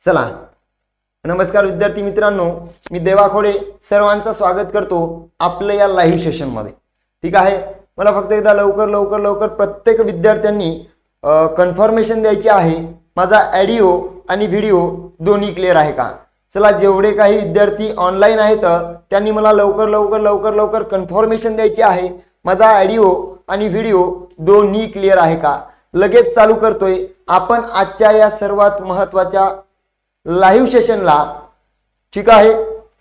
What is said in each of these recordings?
चला नमस्कार विद्यार्थी मित्रांनो, मी देवा खोडे सर्वांचं स्वागत करतो आपल्या या लाईव्ह सेशन मध्ये। ठीक आहे, मला फक्त एकदा लवकर प्रत्येक विद्यार्थ्यांनी कन्फर्मेशन द्यायची आहे, माझा ऑडिओ आणि व्हिडिओ दोन्ही क्लिअर आहे का। चला, जेवढे काही विद्यार्थी ऑनलाइन आहेत त्यांनी मला लवकर कन्फर्मेशन द्यायची आहे, माझा ऑडिओ आणि व्हिडिओ दोन्ही क्लिअर आहे का। लगेच चालू करतोय आपण आजच्या या सर्वात महत्त्वाच्या लाईव्ह सेशनला। ठीक आहे,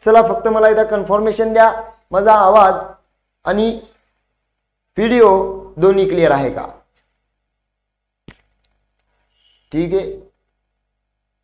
चला फक्त मला एकदा कन्फर्मेशन द्या, माझा आवाज आणि व्हिडिओ दोन्ही क्लिअर आहे का। ठीक आहे,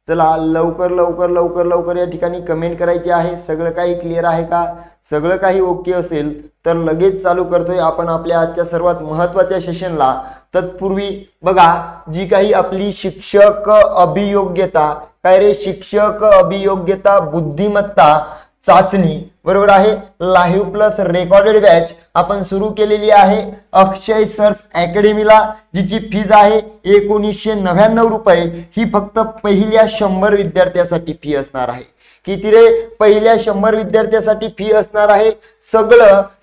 चला लवकर या ठिकाणी कमेंट करायची आहे। सगळं काही क्लिअर आहे का, सगळं काही ओके असेल तर लगेच चालू करतोय आपण आपल्या आजच्या सर्वात महत्त्वाच्या सेशनला। तत्पूर्वी बघा, जी काही आपली शिक्षक अभियोग्यता काय रे, शिक्षक अभियोग्यता बुद्धिमत्ता चाचणी बरोबर आहे, लाईव्ह प्लस रेकॉर्डेड बॅच आपण सुरू केलेली आहे अक्षय सर्स अकॅडमीला, जिची फीज आहे 1999 रुपये। ही फक्त पहिल्या 100 विद्यार्थ्यांसाठी फी असणार आहे। किती रे, पहिल्या 100 विद्यार्थ्यांसाठी फी असणार आहे।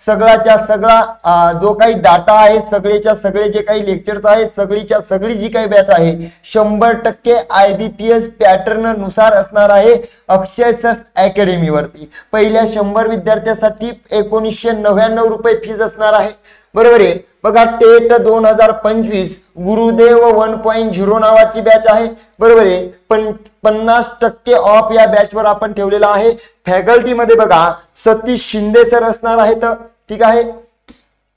सगळ्याच्या सगळा जो काही डाटा आहे, सगळेच्या सगळे जे काही लेक्चर्स आहे, सगळीच्या सगळी जी काही बॅच आहे 100% IBPS पॅटर्न नुसार असणार आहे अक्षय सर्स अकॅडमी वरती। पहिल्या 100 विद्यार्थ्यांसाठी 1999 रुपये फीज असणार आहे बरोबर आहे। बघा, टेट 2025 गुरुदेव 1.0 नावाची बॅच आहे बरोबर आहे। 50% ऑफ या बॅच वर आपण ठेवलेला आहे। फॅकल्टी मध्ये बघा सतीश शिंदे सर असणार आहेत। ठीक आहे,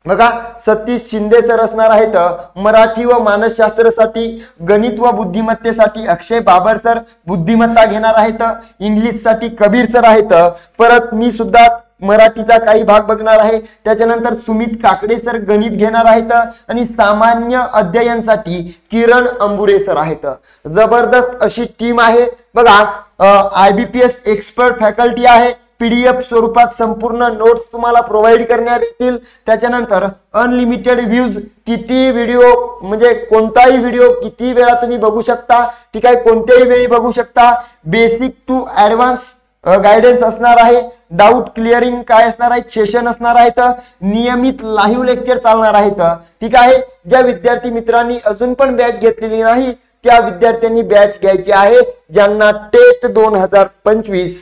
बघा सतीश शिंदे सर असणार आहेत। मराठी व मानसशास्त्रासाठी, गणित व बुद्धिमत्तेसाठी अक्षय बाबर सर बुद्धिमत्ता घेणार आहेत। इंग्लिश साठी कबीर सर आहेत। परत मी सुद्धा मराठीचा काही भाग बघणार आहे। त्याच्यानंतर सुमित काकडे सर गणित घेणार आहेत आणि सामान्य अध्ययनासाठी किरण अंबुरे सर आहेत। जबरदस्त अशी टीम आहे बघा। IBPS एक्सपर्ट फॅकल्टी आहे। PDF स्वरूपात संपूर्ण नोट्स तुम्हाला प्रोव्हाइड करण्यात येतील। त्याच्यानंतर अनलिमिटेड व्ह्यूज, किती व्हिडिओ म्हणजे कोणताही व्हिडिओ किती वेळा तुम्ही बघू शकता। ठीक आहे, कोणत्याही वेळी बघू शकता। बेसिक टू ऍडव्हान्स गायडन्स असणार आहे। डाऊट क्लिअरिंग काय असणार आहे, सेशन असणार आहेत। नियमित लाईव्ह लेक्चर चालणार आहेत। ठीक आहे, ज्या विद्यार्थी मित्रांनी अजून पण बॅच घेतलेली नाही त्या विद्यार्थ्यांनी बॅच घ्यायची आहे, ज्यांना टेट 2025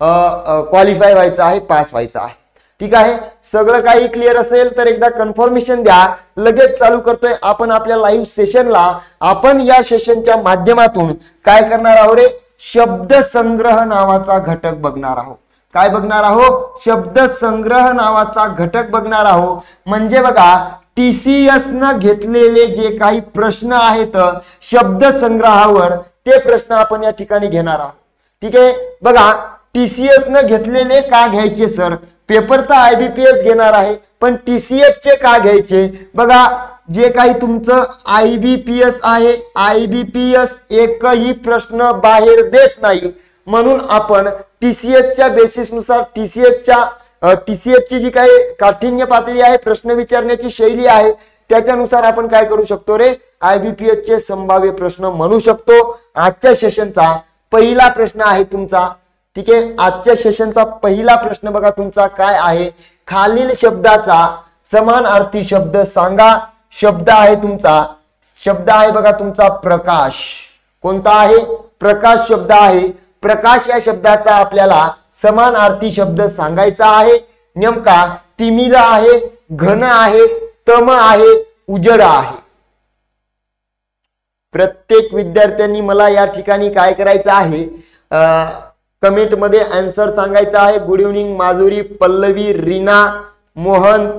क्वालिफाय व्हायचं आहे, पास व्हायचं आहे। ठीक आहे, सगळं काही क्लिअर असेल तर एकदा कन्फर्मेशन द्या। लगेच चालू करतोय आपण आपल्या लाईव्ह सेशनला। आपण या सेशनच्या माध्यमातून काय करणार आहोत रे, शब्द संग्रह नावाचा घटक बघणार आहोत। काय बघणार आहोत, शब्द संग्रह नावाचा घटक बघणार आहोत। म्हणजे बघा, TCS न घेतलेले जे काही प्रश्न आहेत शब्द संग्रहावर, ते प्रश्न आपण या ठिकाणी घेणार आहोत। ठीक आहे, बघा TCS न घेतलेले का घ्यायचे सर, पेपर तर IBPS घेणार आहे पण TCS चे का घ्यायचे। बघा, जे काही तुमचं IBPS आहे, IBPS एकही प्रश्न बाहेर देत नाही, म्हणून आपण TCS च्या बेसिस नुसार TCS ची जी काही काठिण्य पातळी आहे, प्रश्न विचारण्याची शैली आहे, त्याच्यानुसार आपण काय करू शकतो रे, IBPS चे संभाव्य प्रश्न म्हणू शकतो। आजच्या सेशनचा पहिला प्रश्न आहे तुमचा। ठीक आहे, आजच्या सेशनचा पहिला प्रश्न बघा तुमचा काय आहे, खालील शब्दाचा समानार्थी शब्द सांगा। शब्द आहे तुमचा, शब्द आहे बघा तुमचा प्रकाश। कोणता आहे, प्रकाश शब्द आहे। प्रकाश या शब्दाचा आपल्याला समानार्थी शब्द सांगायचा आहे। नेमका तिमिर आहे, घन आहे, तम आहे, उजड आहे। प्रत्येक विद्यार्थ्यांनी मला या ठिकाणी काय करायचं आहे, कमेंट मध्ये आन्सर सांगायचा आहे। गुड इव्हनिंग माधुरी, पल्लवी, रीना, मोहन,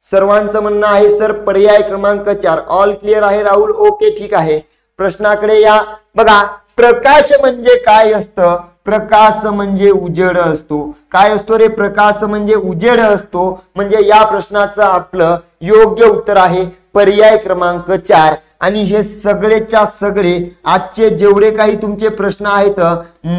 सर्वांचं म्हणणं आहे सर पर्याय क्रमांक 4 ऑल क्लिअर आहे। राहुल ओके, ठीक आहे, प्रश्नाकडे या। बघा, प्रकाश म्हणजे काय असतं, प्रकाश म्हणजे उजेड असतो। काय असतो रे, प्रकाश म्हणजे उजेड असतो। म्हणजे या प्रश्नाचं आपलं योग्य उत्तर आहे पर्याय क्रमांक 4। आणि हे सगळेच्या सगळे आजचे जेवढे काही तुमचे प्रश्न आहेत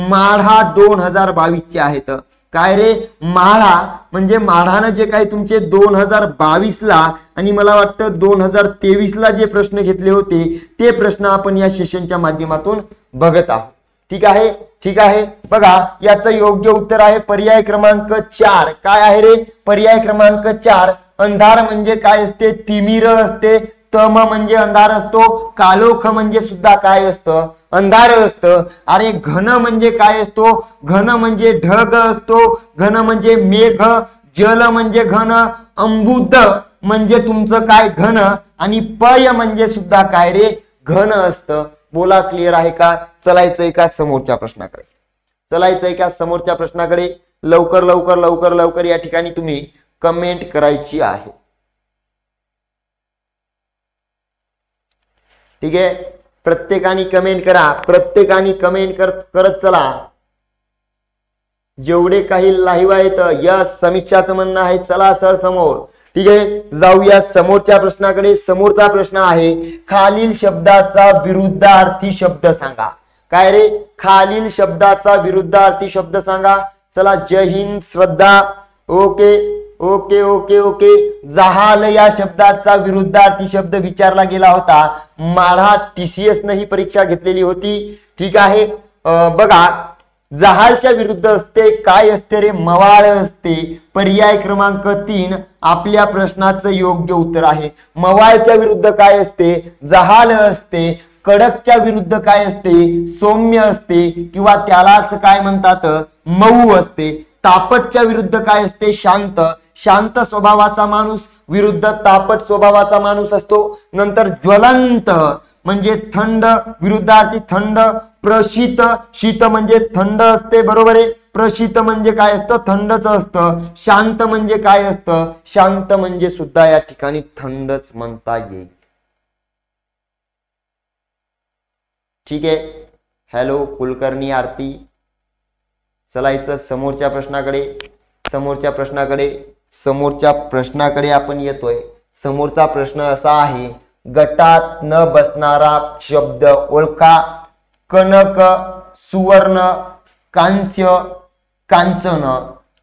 माढा 2022 चे आहेत। काय रे, माढा. म्हणजे माढानं जे काही तुमचे 2022 ला आणि मला वाटतं 2023 ला जे प्रश्न घेतले होते ते प्रश्न आपण या सेशनच्या माध्यमातून बघत आहोत. ठीक आहे, ठीक आहे. बघा, याचं योग्य उत्तर आहे पर्याय क्रमांक 4. काय आहे रे, पर्याय क्रमांक 4. अंधार म्हणजे काय असते, तिमिर असते. तम म्हणजे अंधार असतो. कालोख म्हणजे सुद्धा काय असतं, अंधार असतं. अरे घन म्हणजे काय असतो, घन म्हणजे ढग असतो. घन म्हणजे मेघ. जल म्हणजे घन. अंबुद म्हणजे तुमचं काय, घन. आणि पय म्हणजे सुद्धा काय रे, घन असतं. बोला, क्लिअर आहे का? चलायचंय का समोरच्या प्रश्नाकडे, चलायचंय का समोरच्या प्रश्नाकडे? लवकर लवकर लवकर लवकर या ठिकाणी तुम्ही कमेंट करायची आहे. ठीक आहे, प्रत्येकाने कमेंट करा, प्रत्येकाने कमेंट करत चला. जेवढे काही लाईव्ह आहेत, यस, समीक्षाचं म्हणणं आहे चला सर समोर. ठीक आहे, जाऊया समोरच्या प्रश्नाकडे. समोरचा प्रश्न आहे, खालील शब्दाचा विरुद्धार्थी शब्द सांगा. काय रे, खालील शब्दाचा विरुद्धार्थी शब्द सांगा. चला, जय Hind Shraddha. Okay okay okay okay. जहाल या शब्दाचा विरुद्धार्थी शब्द विचारला गेला होता. माढा TCS ने ही परीक्षा घेतलेली होती. ठीक आहे, बघा, जहालच्या विरुद्ध असते काय असते रे, मवाळ असते. पर्याय क्रमांक 3 आपल्या प्रश्नाचं योग्य उत्तर आहे. मवाळच्या विरुद्ध काय असते, जहाल असते. कडकच्या विरुद्ध काय असते, सौम्य असते किंवा त्यालाच काय म्हणतात, मऊ असते. तापटच्या विरुद्ध काय असते, शांत. शांत स्वभावाचा माणूस विरुद्ध तापट स्वभावाचा माणूस असतो. नंतर ज्वलंत म्हणजे थंड, विरुद्धार्थी थंड. प्रशीत, शीत म्हणजे थंड असते, बरोबर आहे. प्रशीत म्हणजे काय असतं, थंडच असतं. शांत म्हणजे काय असतं, शांत म्हणजे सुद्धा या ठिकाणी थंडच म्हणता येईल. ठीक आहे, हॅलो कुलकर्णी आरती. चलायचं समोरच्या प्रश्नाकडे, समोरच्या प्रश्नाकडे, समोरच्या प्रश्नाकडे आपण येतोय. समोरचा प्रश्न असा आहे, गटात न बसणारा शब्द ओळखा. कनक, सुवर्ण, कांस्य, कांचन.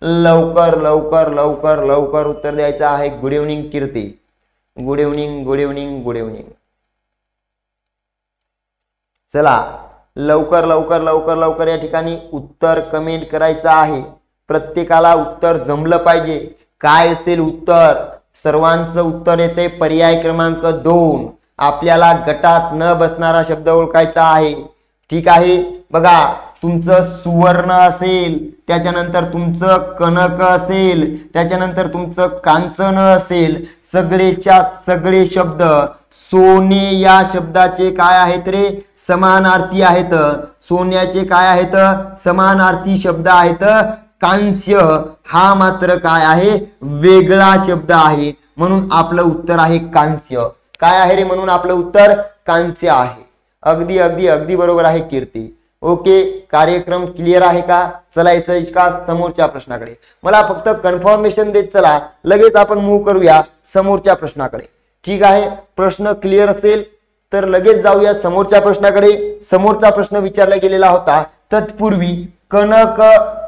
लवकर लवकर लवकर लवकर उत्तर द्यायचं आहे. Good evening Kirti. Good evening good evening good evening. चला, लवकर लवकर लवकर लवकर या ठिकाणी उत्तर कमेंट करायचं आहे. प्रत्येकाला उत्तर जमलं पाहिजे. काय असेल उत्तर? सर्वांचं उत्तर येते पर्याय क्रमांक 2. आपल्याला गटात न बसणारा शब्द ओळखायचा आहे. ठीक आहे, बघा, तुमचं सुवर्ण असेल, त्याच्यानंतर तुमचं कनक असेल, त्याच्यानंतर तुमचं कांचन असेल. सगळेच्या सगळे शब्द सोने या शब्दाचे काय आहेत रे, समानार्थी आहेत. सोन्याचे काय आहेत, समानार्थी शब्द आहेत. कांस्य हा मात्र काय आहे, वेगळा शब्द आहे. म्हणून आपलं उत्तर आहे कांस्य. काय आहे रे, म्हणून आपलं उत्तर कांस्य आहे. अगदी अगदी अगदी बरोबर आहे कीर्ती. ओके, कार्यक्रम क्लिअर आहे का? चलायचं का समोरच्या प्रश्नाकडे. मला फक्त कन्फर्मेशन देत चला, लगेच आपण मूव्ह करूया समोरच्या प्रश्नाकडे. ठीक आहे, प्रश्न क्लिअर असेल तर लगेच जाऊया समोरच्या प्रश्नाकडे. समोरचा प्रश्न विचारला गेलेला होता, तत्पूर्वी कनक,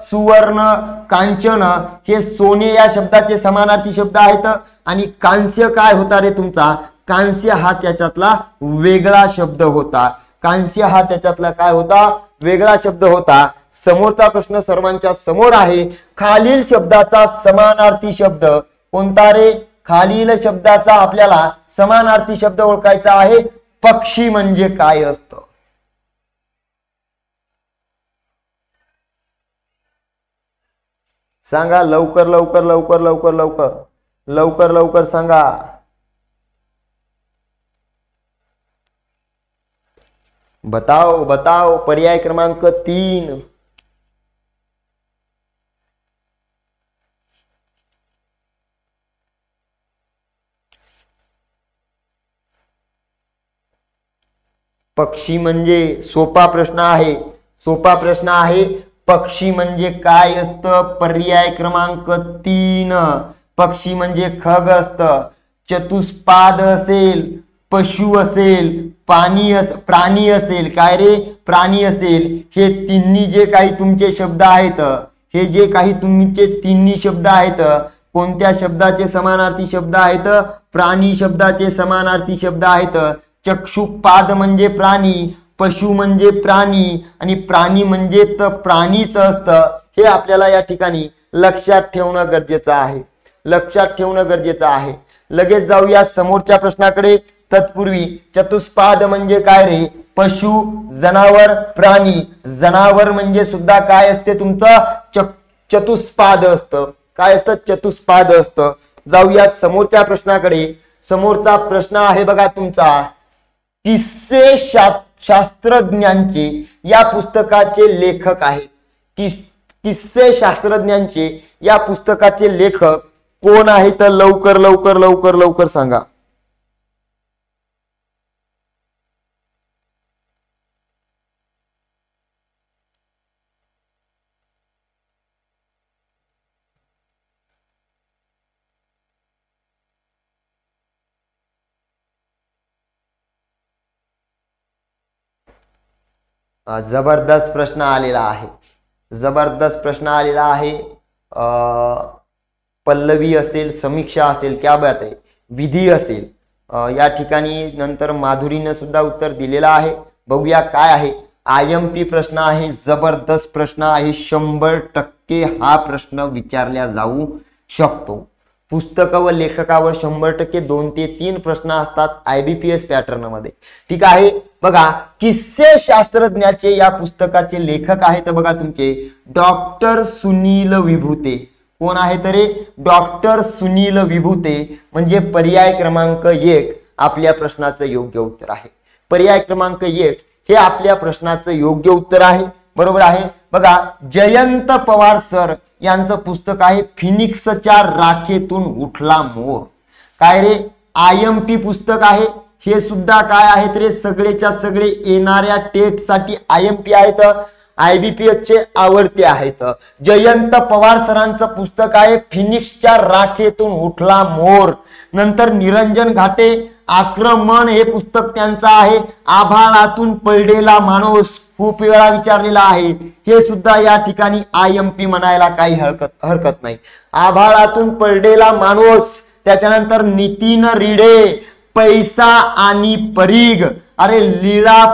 सुवर्ण, कांचन हे सोने या शब्दाचे समानार्थी शब्द आहेत. आणि कांस्य काय होता रे तुमचा? कांस्य हा त्याच्यातला वेगळा शब्द होता. कांस्य हा त्याच्यातला काय होता, वेगळा शब्द होता. समोरचा प्रश्न सर्वांच्या समोर आहे, खालील शब्दाचा समानार्थी शब्द कोणता रे? खालील शब्दाचा आपल्याला समानार्थी शब्द ओळखायचा आहे. पक्षी म्हणजे काय असतं? सांगा लवकर लवकर लवकर लवकर लवकर लवकर लवकर सांगा. बताओ बताओ. पर्याय क्रमांक 3. पक्षी म्हणजे सोपा प्रश्न आहे, सोपा प्रश्न आहे. पक्षी म्हणजे काय असतं? पर्याय क्रमांक 3. पक्षी म्हणजे खग असतं. चतुष्पाद असेल, पशु असेल, प्राणी असेल. काय रे? प्राणी असेल. हे तिन्ही जे काही तुमचे शब्द आहेत, हे जे काही तुमचे तिन्ही शब्द आहेत, कोणत्या शब्दाचे समानार्थी शब्द आहेत? प्राणी शब्दाचे समानार्थी शब्द आहेत. चक्षुपाद म्हणजे प्राणी, पशु म्हणजे प्राणी आणि प्राणी म्हणजे तर प्राणीच असतं. हे आपल्याला या ठिकाणी लक्षात ठेवणं गरजेचं आहे. लक्षात ठेवणं गरजेचं आहे. लगेच जाऊया समोरच्या प्रश्नाकडे. तत्पूर्वी चतुष्पाद म्हणजे काय रे? पशु, जनावर, प्राणी. जनावर म्हणजे सुद्धा काय असते तुमचं? चतुष्पाद असतं. काय असतं? चतुष्पाद असतं. जाऊया समोरच्या प्रश्नाकडे. समोरचा प्रश्न आहे बघा तुमचा, किस्से शास्त्रज्ञांचे या पुस्तकाचे लेखक आहेत. किस्से शास्त्रज्ञांचे या पुस्तकाचे लेखक कोण आहे? तर लवकर लवकर लवकर लवकर सांगा. जबरदस्त प्रश्न आलेला आहे. जबरदस्त प्रश्न आलेला आहे. पल्लवी असेल, समीक्षा असेल, क्या बात आहे, विधी असेल. या ठिकाणी नंतर माधुरीने सुद्धा उत्तर दिलेलं आहे. बघूया काय आहे. IMP प्रश्न आहे. जबरदस्त प्रश्न आहे. 100% हा प्रश्न विचारला जाऊ शकतो. पुस्तक व लेखकावर 100% 2 ते 3 प्रश्न असतात IBPS पॅटर्न मध्ये. ठीक आहे. बघा, किस्से शास्त्रज्ञाचे या पुस्तकाचे लेखक आहेत बघा तुमचे डॉक्टर सुनील विभूते. कोण आहेत रे? डॉक्टर सुनील विभूते. म्हणजे पर्याय क्रमांक 1 आपल्या प्रश्नाचं योग्य उत्तर आहे. पर्याय क्रमांक 1 हे आपल्या प्रश्नाचं योग्य उत्तर आहे. बरोबर आहे. बघा, जयंत पवार सर यांचं पुस्तक आहे फिनिक्सच्या राखेतून उठला मोर. काय रे? IMP पुस्तक आहे. हे सुद्धा काय आहेत रे? सगळेच्या सगळे येणाऱ्या टेट साठी IMP आहेत. IBPS चे आवडते आहेत. जयंत पवार सरांचं पुस्तक आहे फिनिक्सच्या राखेतून उठला मोर. नंतर निरंजन घाटे आक्रमण हे पुस्तक त्यांचं आहे. आभाळातून पडलेला माणूस खूप वेळा विचारलेला आहे. हे सुद्धा या ठिकाणी IMP म्हणायला काही हरकत नाही. आभाळातून पडलेला माणूस. त्याच्यानंतर नितीन रिडे पैसा आणि परीघ. अरे लीळा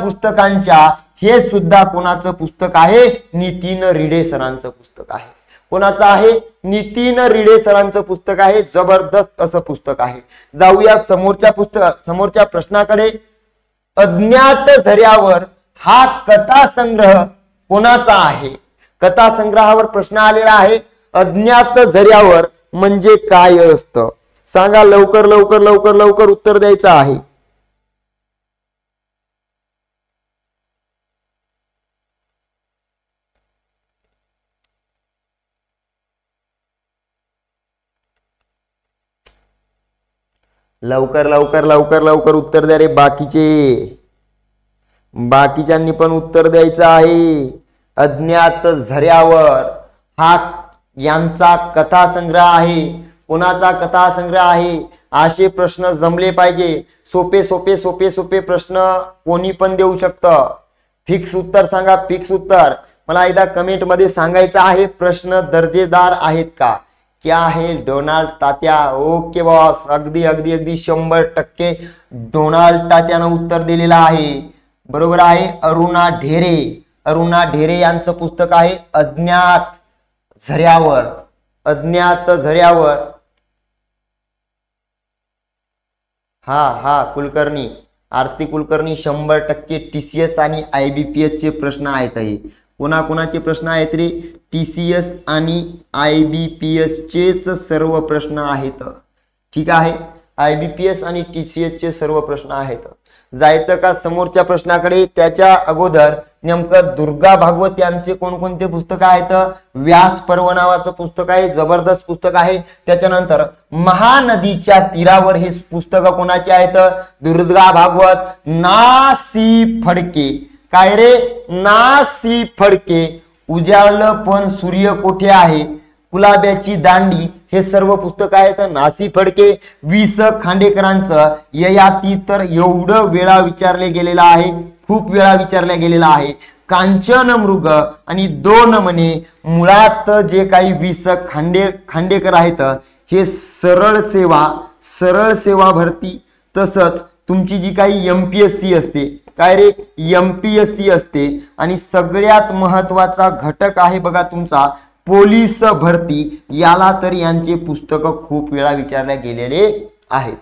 पुस्तकांच्या हे सुद्धा कोणाचं पुस्तक आहे? नितीन रिडे सरांचं पुस्तक आहे. कोणाचं आहे? नितीन रिडे सरांचं पुस्तक आहे. जबरदस्त असं पुस्तक आहे. जाऊया समोरच्या प्रश्नाकडे. अज्ञात झऱ्यावर हा कथा संग्रह कोणाचा आहे? कथा संग्रहावर प्रश्न आलेला आहे. अज्ञात झऱ्यावर म्हणजे काय असतं? सांगा लवकर लवकर लवकर लवकर उत्तर द्यायचं आहे. लवकर लवकर लवकर लवकर उत्तर द्या रे. बाकीच्यांनी पण उत्तर द्यायचं आहे. अज्ञात झऱ्यावर हा यांचा कथा संग्रह आहे. कोणाचा कथा संग्रह आहे? असे प्रश्न जमले पाहिजे. सोपे सोपे सोपे सोपे प्रश्न कोणी पण देऊ शकतं. फिक्स उत्तर सांगा. फिक्स उत्तर मला एकदा कमेंट मध्ये सांगायचं आहे. प्रश्न दर्जेदार आहेत का? क्या आहे? डोनाल्ड तात्या. Okay boss. अगदी अगदी अगदी 100% डोनाल्ड तात्यानं उत्तर दिलेलं आहे. बरोबर आहे. अरुणा ढेरे यांचं पुस्तक आहे अज्ञात झऱ्यावर. हा कुलकर्णी, आरती कुलकर्णी 100% TCS आणि IBPS चे प्रश्न आहेत. कोणाकोणाचे प्रश्न आहेत रे? TCS आणि IBPS चेच सर्व प्रश्न आहेत. ठीक आहे. IBPS आणि TCS चे सर्व प्रश्न आहेत. जायचं का समोरच्या प्रश्नाकडे? त्याच्या अगोदर नेमकं दुर्गा भागवत यांचे कोणकोणते पुस्तक आहेत? व्यास पर्व नावाचं पुस्तक आहे. जबरदस्त पुस्तक आहे. त्याच्यानंतर महानदीच्या तीरावर हे पुस्तक कोणाचे आहेत? दुर्गा भागवत. नासी फडके. काय रे? नासी फडके. उजाळलं पण सूर्य कोठे आहे? गुलाब्याची दांडी हे सर्व पुस्तक आहेत नासी फडके. वि.स. खांडेकरांचं ययाती तर एवढं वेळा विचारले गेलेलं आहे. खूप वेळा विचारल्या गेलेला आहे. कांचन मृग आणि दोन म्हणे मुळात जे काही 20 खांडेकर आहेत हे सरळ सेवा भरती, तसंच तुमची जी काही MPSC असते, काय रे MPSC असते, आणि सगळ्यात महत्वाचा घटक आहे बघा तुमचा पोलीस भरती, याला तर यांचे पुस्तक खूप वेळा विचारल्या गेलेले आहेत.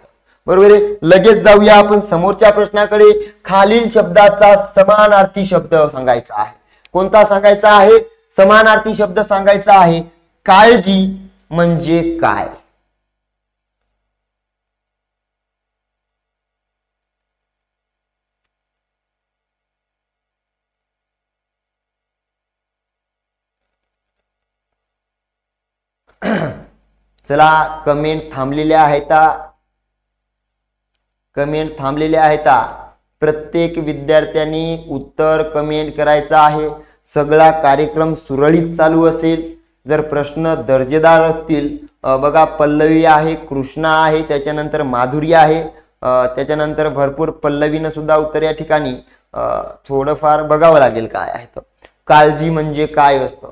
बरोबर आहे. लगेच जाऊया आपण समोरच्या प्रश्नाकडे. खालील शब्दाचा समानार्थी शब्द सांगायचा आहे. कोणता सांगायचा आहे? समानार्थी शब्द सांगायचा आहे. काळजी म्हणजे काय? चला, कमेंट थांबलेल्या आहेत. प्रत्येक विद्यार्थ्यांनी उत्तर कमेंट करायचं आहे. सगळा कार्यक्रम सुरळीत चालू असेल. जर प्रश्न दर्जेदार असतील, बघा पल्लवी आहे, कृष्णा आहे, त्याच्यानंतर माधुरी आहे, त्याच्यानंतर भरपूर पल्लवीनं सुद्धा उत्तर या ठिकाणी थोडंफार बघावं लागेल काय आहे. काळजी म्हणजे काय असतं?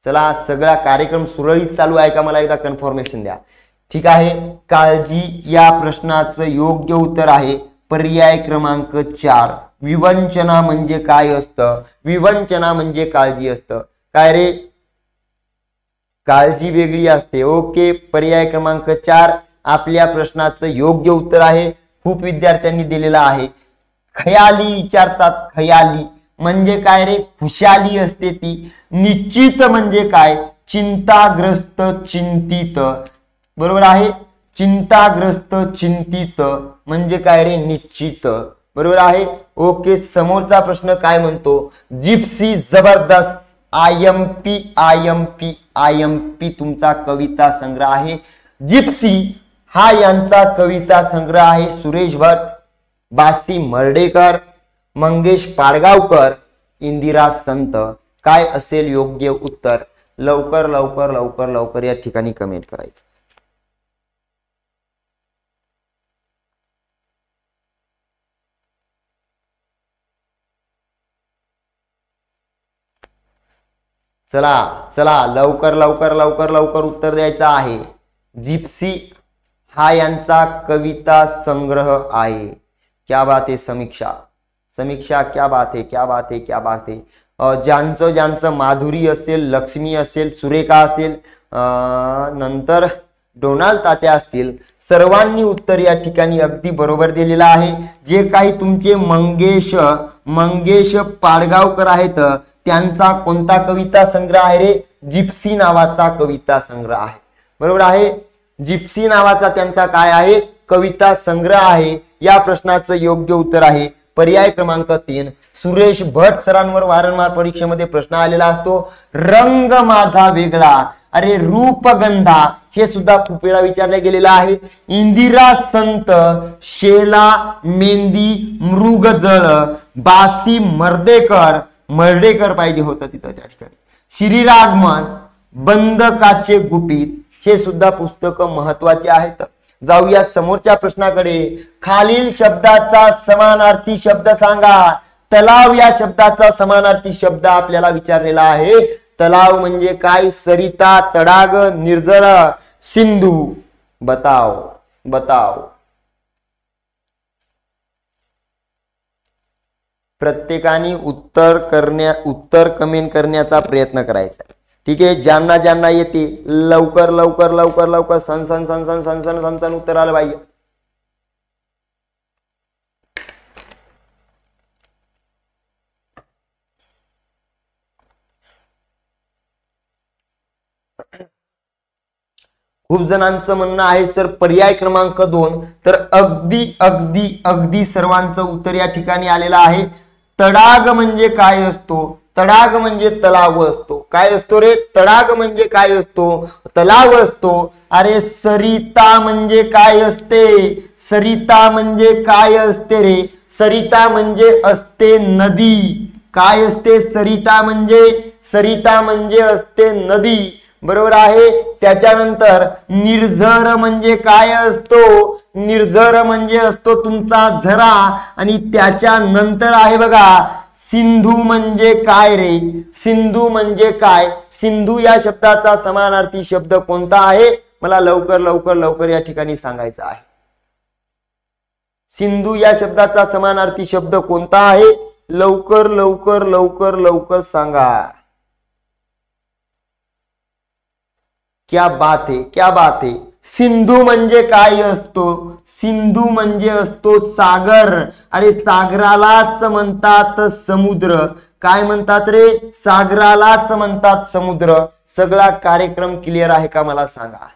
चला, सगळा कार्यक्रम सुरळीत चालू आहे का? मला एकदा कन्फर्मेशन द्या. ठीक आहे. काळजी या प्रश्नाचं योग्य उत्तर आहे पर्याय क्रमांक 4. विवंचना म्हणजे काय असतं? विवंचना म्हणजे काळजी असतं. काय रे? काळजी वेगळी असते. ओके, पर्याय क्रमांक 4 आपल्या प्रश्नाचं योग्य उत्तर आहे. खूप विद्यार्थ्यांनी दिलेला आहे. खयाली विचारतात. खयाली म्हणजे काय रे? खुशाली असते ती. निश्चित म्हणजे काय? चिंताग्रस्त, चिंतित. बरोबर आहे. चिंताग्रस्त, चिंतित म्हणजे काय रे? निश्चित. बरोबर आहे. ओके, समोरचा प्रश्न काय म्हणतो? जिप्सी जबरदस्त. IMP तुमचा कविता संग्रह आहे. जिप्सी हा यांचा कविता संग्रह आहे. सुरेश भट, बासी मर्डेकर, मंगेश पाडगावकर, इंदिरा संत. काय असेल योग्य उत्तर? लवकर लवकर लवकर लवकर या ठिकाणी कमेंट करायचं. चला लवकर लवकर लवकर लवकर उत्तर द्यायचं आहे. जिप्सी हा यांचा कविता संग्रह आहे. क्या बात है समीक्षा, क्या बात है. ज्यांचं माधुरी असेल, लक्ष्मी असेल, सुरेखा असेल, नंतर डोनाल्ड तात्या असतील, सर्वांनी उत्तर या ठिकाणी अगदी बरोबर दिलेलं आहे. जे काही तुमचे मंगेश पाडगावकर आहेत त्यांचा कोणता कविता संग्रह आहे रे? जिप्सी नावाचा कविता संग्रह आहे. बरोबर आहे. जिप्सी नावाचा त्यांचा काय आहे? कविता संग्रह आहे. या प्रश्नाचं योग्य उत्तर आहे पर्याय क्रमांक 3. सुरेश भट सरांवर वारंवार परीक्षेमध्ये प्रश्न आलेला असतो. रंग माझा वेगळा, अरे रूपगंधा हे सुद्धा खूप वेळा विचारले गेलेलं आहे. इंदिरा संत, शेला मेंदी, मृगजळ, बासी मर्डेकर पाहिजे होतं तिथं त्या ठिकाणी. श्रीरागमन, बंद काचे गुपित हे सुद्धा पुस्तक महत्वाचे आहेत. जाऊया समोरच्या प्रश्नाकडे. खालील शब्दाचा समानार्थी शब्द सांगा. तलाव या शब्दाचा समानार्थी शब्द आपल्याला विचारलेला आहे. तलाव म्हणजे काय? सरिता, तडाग, निर्जळ, सिंधू. बताओ. प्रत्येकाने उत्तर कमेंट करण्याचा प्रयत्न करायचा. ठीक आहे. ज्यांना येते लवकर लवकर लवकर लवकर सन उत्तर आलं पाहिजे. खूप जणांचं म्हणणं आहे सर पर्याय क्रमांक 2. तर अगदी सर्वांचं उत्तर या ठिकाणी आलेलं आहे. तडाग म्हणजे काय असतो? तडाग म्हणजे तलाव असतो. काय असतो रे? तडाग म्हणजे काय असतो? तलाव असतो. अरे सरिता म्हणजे काय असते? सरिता म्हणजे काय असते रे? सरिता म्हणजे असते नदी. काय असते? सरिता म्हणजे असते नदी. बरोबर आहे. त्याच्यानंतर निर्झर म्हणजे काय असतो? निर्झर म्हणजे असतो तुमचा झरा. आणि त्याच्यानंतर आहे बघा सिंधू म्हणजे काय रे? सिंधू म्हणजे काय? सिंधू या शब्दाचा समानार्थी शब्द कोणता आहे? मला लवकर लवकर लवकर या ठिकाणी सांगायचं आहे. सिंधू या शब्दाचा समानार्थी शब्द कोणता आहे? लवकर लवकर लवकर लवकर सांगा. क्या बात है, क्या बात है. सिंधू म्हणजे काय असतो? सिंधू म्हणजे असतो सागर. अरे सागरालाच म्हणतात समुद्र. काय म्हणतात रे? सागरालाच म्हणतात समुद्र. सगळा कार्यक्रम क्लिअर आहे का मला सांगा?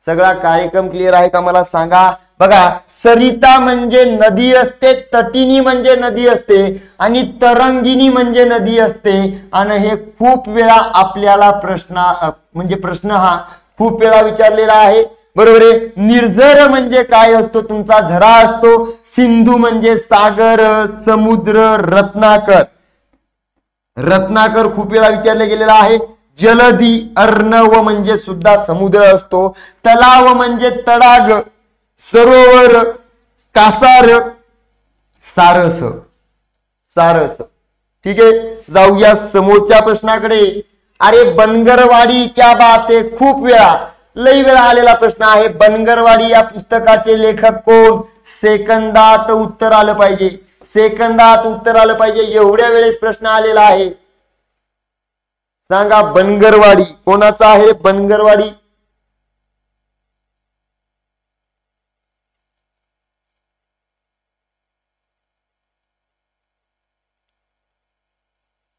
सगळा कार्यक्रम क्लिअर आहे का मला सांगा? बघा सरिता म्हणजे नदी असते, तटिनी म्हणजे नदी असते आणि तरंगिणी म्हणजे नदी असते. आणि हे खूप वेळा आपल्याला प्रश्न हा खूप वेळा विचारलेला आहे. बरोबर आहे. निर्झर म्हणजे काय असतो? तुमचा झरा असतो. सिंधू म्हणजे सागर, समुद्र, रत्नाकर. रत्नाकर खूप वेळा विचारले गेलेला आहे. जलधी अर्णव म्हणजे सुद्धा समुद्र असतो. तलाव म्हणजे तडाग, सरोवर, कासार, सारस. सारस. ठीक आहे. जाऊया समोरच्या प्रश्नाकडे. अरे बनगरवाडी, क्या बात आहे. खूप वेळा लई वेळा आलेला प्रश्न आहे. बनगरवाडी या पुस्तकाचे लेखक कोण? सेकंदात उत्तर आलं पाहिजे. सेकंदात उत्तर आलं पाहिजे. एवढ्या वेळेस प्रश्न आलेला आहे. सांगा बनगरवाडी कोणाचा आहे? बनगरवाडी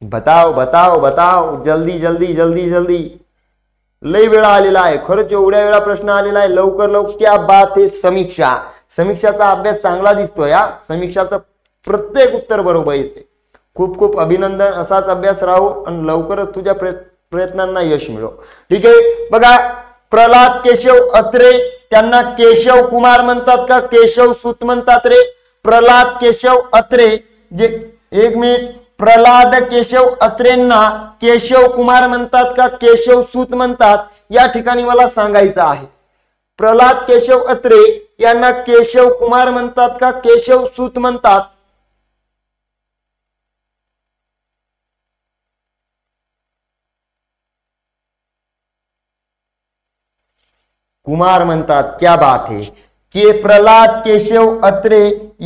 बताओ बताओ बताओ. जल्दी जल्दी जल्दी जल्दी. लई वेळा आलेला आहे. खरंच एवढ्या वेळा प्रश्न आलेला आहे. लवकर लवकर. क्या बात आहे. समीक्षा. समीक्षाचा अभ्यास चांगला दिसतोय. या समीक्षाचं प्रत्येक उत्तर बरोबर येते. खूप खूप अभिनंदन. असाच अभ्यास राहू आणि लवकरच तुझ्या प्रयत्नांना यश मिळो. ठीक आहे. बघा प्रल्हाद केशव अत्रे, त्यांना केशव कुमार म्हणतात का केशव सूत म्हणतात रे? प्रल्हाद केशव अत्रे जे, एक मिनिट, प्रल्हाद केशव अत्रेंना केशव कुमार म्हणतात का केशव सूत म्हणतात? या ठिकाणी मला सांगायचं आहे. प्रल्हाद केशव अत्रे यांना केशव कुमार म्हणतात का केशव सूत म्हणतात? कुमार म्हणतात. क्या बात है. के प्रल्हाद केशव अत्रे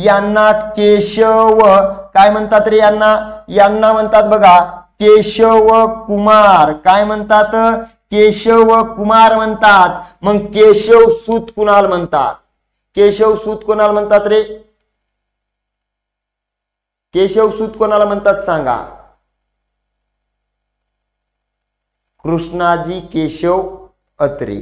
यांना केशव काय म्हणतात रे? यांना म्हणतात बघा केशव कुमार. काय म्हणतात? केशव कुमार म्हणतात. मग केशव सूत कुणाल म्हणतात? केशव सूत कोणाला म्हणतात रे? केशव सूत कोणाला म्हणतात सांगा? कृष्णाजी केशव अत्रे.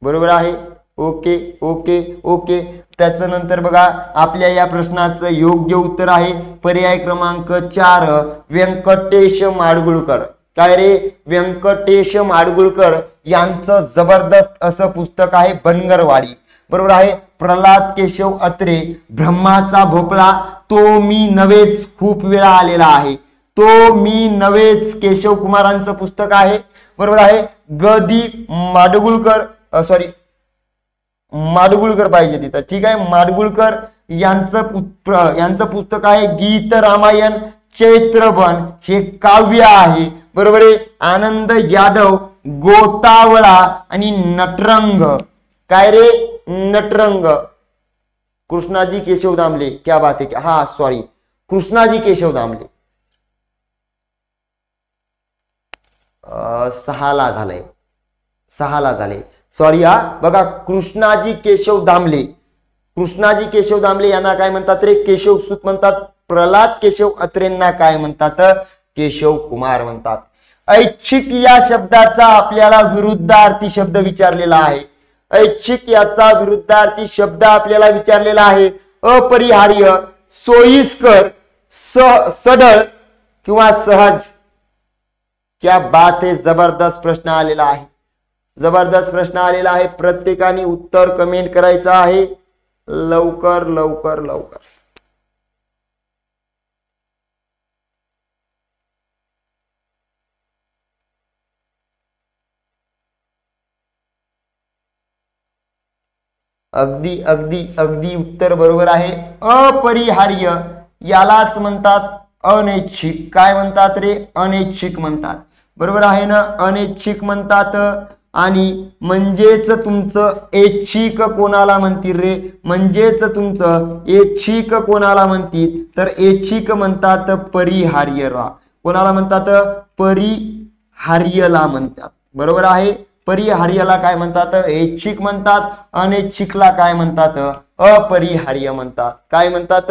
बरोबर आहे. Okay okay okay. त्याच्यानंतर बघा आपल्या या प्रश्नाचं योग्य उत्तर आहे पर्याय क्रमांक 4 व्यंकटेश माडगुळकर. काय रे? व्यंकटेश माडगुळकर यांचं जबरदस्त असं पुस्तक आहे बनगरवाडी. बरोबर आहे. प्रल्हाद केशव अत्रे ब्रह्माचा भोपळा, तो मी नव्हेच खूप वेळा आलेला आहे. तो मी नव्हेच केशव कुमारांचं पुस्तक आहे. बरोबर आहे. गदी माडगुळकर, सॉरी माडगुळकर पाहिजे तिथं. ठीक आहे. माडगुळकर यांचं पुस्तक आहे गीत रामायण चैत्रबन. हे काव्य आहे. बरोबर आहे. आनंद यादव गोतावळा आणि नटरंग. काय रे? नटरंग. कृष्णाजी केशव दामले. क्या बात है. हा सॉरी कृष्णाजी केशव दामले. 6ला झालंय. 6ला झाले. सॉरी हा. बघा कृष्णाजी केशव दामले. कृष्णाजी केशव दामले यांना काय म्हणतात रे? केशव सूत म्हणतात. प्रल्हाद केशव अत्रेंना काय म्हणतात? केशव कुमार म्हणतात. ऐच्छिक या शब्दाचा आपल्याला विरुद्धार्थी शब्द विचारलेला आहे. ऐच्छिक याचा विरुद्धार्थी शब्द आपल्याला विचारलेला आहे. अपरिहार्य, सोयीस्कर, सढळ किंवा सहज. क्या बात है. जबरदस्त प्रश्न आलेला आहे. जबरदस्त प्रश्न आलेला आहे. प्रत्येकाने उत्तर कमेंट करायचं आहे. लवकर लवकर लवकर. अगदी अगदी अगदी उत्तर बरोबर आहे. अपरिहार्य यालाच म्हणतात अनैच्छिक. काय म्हणतात रे? अनैच्छिक म्हणतात. बरोबर आहे ना? अनैच्छिक म्हणतात. आणि म्हणजेच तुमचं ऐच्छिक कोणाला म्हणतील रे? म्हणजेच तुमचं ऐच्छिक कोणाला म्हणतील? तर ऐच्छिक म्हणतात परिहार्यला. कोणाला म्हणतात? परिहार्यला म्हणतात. बरोबर आहे. परिहार्यला काय म्हणतात? ऐच्छिक म्हणतात. अनैच्छिकला काय म्हणतात? अपरिहार्य म्हणतात. काय म्हणतात?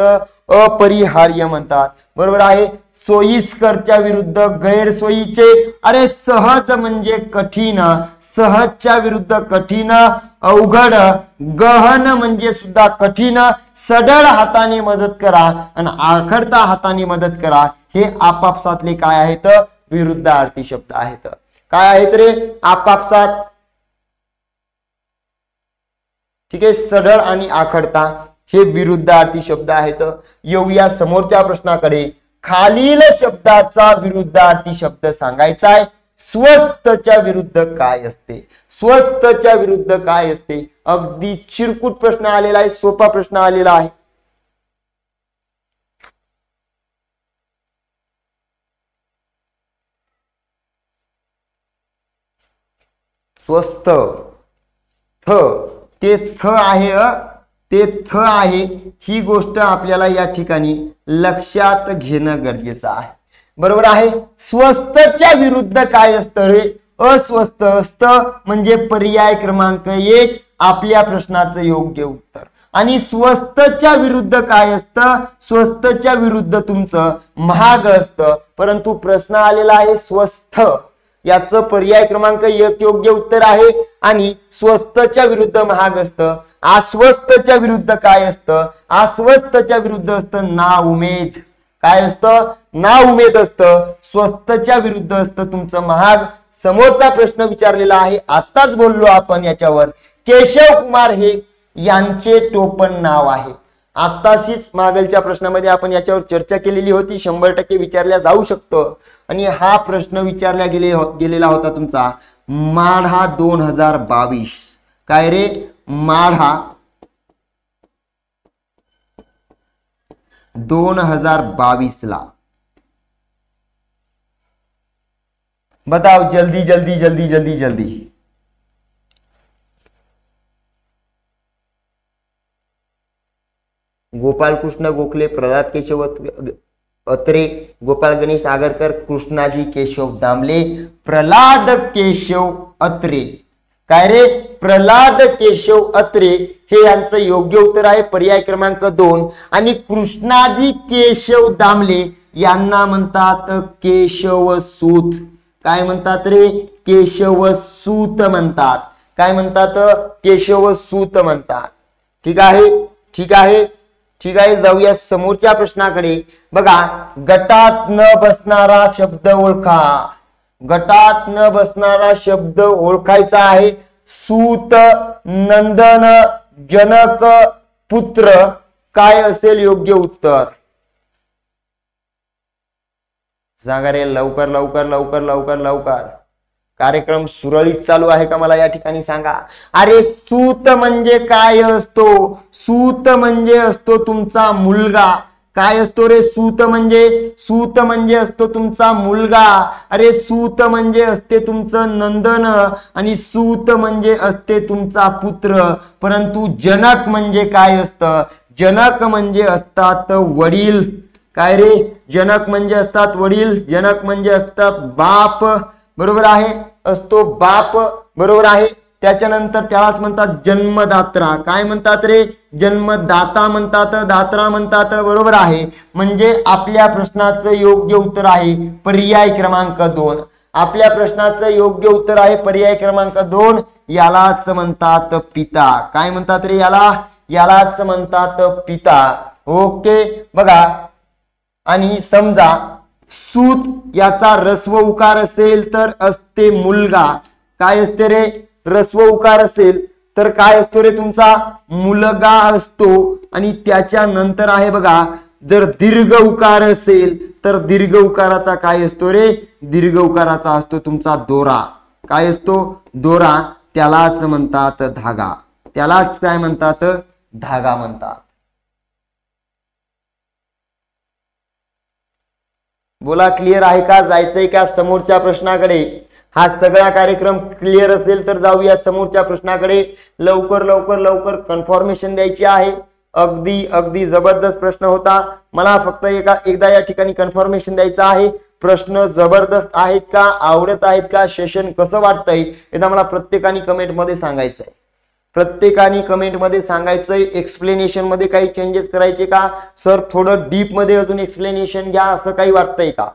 अपरिहार्य म्हणतात. बरोबर आहे. सोयीस्करच्या विरुद्ध गैरसोयीचे. अरे सहज म्हणजे कठीण, सहजच्या विरुद्ध कठीण, अवघड, गहन म्हणजे सुद्धा कठीण, सडळ हाताने मदत करा आणि आखडता हाताने मदत करा. हे आपापसातले काय आहेत? विरुद्धार्थी शब्द आहेत. काय आहेत रे? आपापसात. ठीक आहे. सडळ आणि आखडता हे विरुद्धार्थी शब्द आहेत. येऊया समोरच्या प्रश्नाकडे. खालील शब्दाचा विरुद्धार्थी शब्द सांगायचा आहे. स्वस्तच्या विरुद्ध काय असते? स्वस्तच्या विरुद्ध काय असते? अगदी चिरकुट प्रश्न आलेला आहे. सोपा प्रश्न आलेला आहे. स्वस्त ते थ आहे. ते थ आहे. ही गोष्ट आपल्याला या ठिकाणी लक्षात घेणं गरजेचं आहे. बरोबर आहे. स्वस्तच्या विरुद्ध काय असतं रे? अस्वस्थ असतं. म्हणजे पर्याय क्रमांक 1 आपल्या प्रश्नाचं योग्य उत्तर. आणि स्वस्तच्या विरुद्ध काय असतं? स्वस्तच्या विरुद्ध तुमचं महाग असतं. परंतु प्रश्न आलेला आहे स्वस्थ, याचं पर्याय क्रमांक 1 योग्य उत्तर आहे. आणि स्वस्तच्या विरुद्ध महाग असतं. आश्वस्तच्या विरुद्ध काय असतं? आश्वस्तच्या विरुद्ध असतं ना उमेद. काय असतं? ना उमेद असतं. स्वस्तच्या विरुद्ध असतं तुमचं महाग. समोरचा प्रश्न विचारलेला आहे, आताच बोललो आपण याच्यावर. केशव कुमार हे यांचे टोपण नाव आहे. आताशीच मागलच्या प्रश्नामध्ये आपण याच्यावर चर्चा केलेली होती. 100% विचारल्या जाऊ शकतो. आणि हा प्रश्न विचारला गेलेला होता तुमचा माढा 2022. काय रे? माढा 2022 ला. बताओ जल्दी जल्दी जल्दी जल्दी जल्दी. गोपाल कृष्ण गोखले, प्रल्हाद केशव अत्रे, गोपाळ गणेश आगरकर, कृष्णाजी केशव दामले, प्रल्हाद केशव अत्रे. काय रे? प्रल्हाद केशव अत्रे हे यांचं योग्य उत्तर आहे. पर्याय क्रमांक 2. आणि कृष्णाजी केशव दामले यांना म्हणतात केशवसूत. काय म्हणतात रे? केशवसूत म्हणतात. काय म्हणतात? केशवसूत म्हणतात. ठीक आहे. ठीक आहे. ठीक आहे. जाऊया समोरच्या प्रश्नाकडे. बघा, गटात न बसणारा शब्द ओळखा. गटात न बसणारा शब्द ओळखायचा आहे. सूत, नंदन, जनक, पुत्र. काय असेल योग्य उत्तर? सांगा रे लवकर लवकर लवकर लवकर लवकर. कार्यक्रम सुरळीत चालू आहे का मला या ठिकाणी सांगा. अरे सूत म्हणजे काय असतो? सूत म्हणजे असतो तुमचा मुलगा. काय असतो रे? सूत म्हणजे असतो तुमचा मुलगा. अरे सूत म्हणजे असते तुमचं नंदन आणि सूत म्हणजे असते तुमचा पुत्र. परंतु जनक म्हणजे काय असतं? जनक म्हणजे असतात वडील. काय रे? जनक म्हणजे असतात वडील. जनक म्हणजे असतात बाप. बरोबर आहे. असतो बाप. बरोबर आहे. त्याच्यानंतर त्यालाच म्हणतात जन्मदात्रा. काय म्हणतात रे? जन्मदाता म्हणतात, दात्रा म्हणतात. बरोबर आहे. म्हणजे आपल्या प्रश्नाचं योग्य उत्तर आहे पर्याय क्रमांक 2. आपल्या प्रश्नाचं योग्य उत्तर आहे पर्याय क्रमांक 2. यालाच म्हणतात पिता. काय म्हणतात रे? यालाच म्हणतात पिता. ओके. बघा, आणि समजा सूत याचा रस्व उकार असेल तर असते मुलगा. काय असते रे? रस्व उकार असेल तर काय असतो रे? तुमचा मुलगा असतो. आणि त्याच्यानंतर आहे बघा, जर दीर्घ उकार असेल तर दीर्घ उकाराचा काय असतो रे? दीर्घ उकाराचा असतो तुमचा दोरा. काय असतो? दोरा. त्यालाच म्हणतात धागा. त्यालाच काय म्हणतात, धागा म्हणतात. बोला क्लिअर आहे का? जायचंय का समोरच्या प्रश्नाकडे? हा सगळा कार्यक्रम क्लिअर असेल तर जाऊया समोरच्या प्रश्नाकडे. लवकर लवकर लवकर कन्फर्मेशन द्यायची आहे. अगदी अगदी जबरदस्त प्रश्न होता. मला फक्त एकदा या ठिकाणी कन्फर्मेशन द्यायचं आहे. प्रश्न जबरदस्त आहेत का, आवडत आहेत का, सेशन कसं वाटतंय एकदा मला प्रत्येकाने कमेंट मध्ये सांगायचं आहे. प्रत्येकाने कमेंट मध्ये सांगायचंय. एक्सप्लेनेशन मध्ये काही चेंजेस करायचे का सर, थोडं डीप मध्ये अजून एक्सप्लेनेशन घ्या असं काही वाटतंय का?